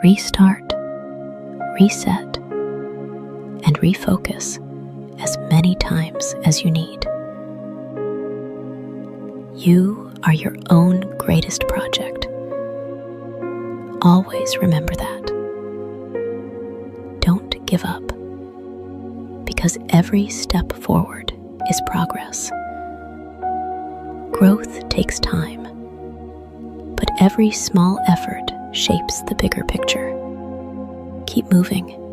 Restart, reset, and refocus as many times as you need. You are your own greatest project. Always remember that. Don't give up, because every step forward is progress. Growth takes time, but every small effort shapes the bigger picture. Keep moving.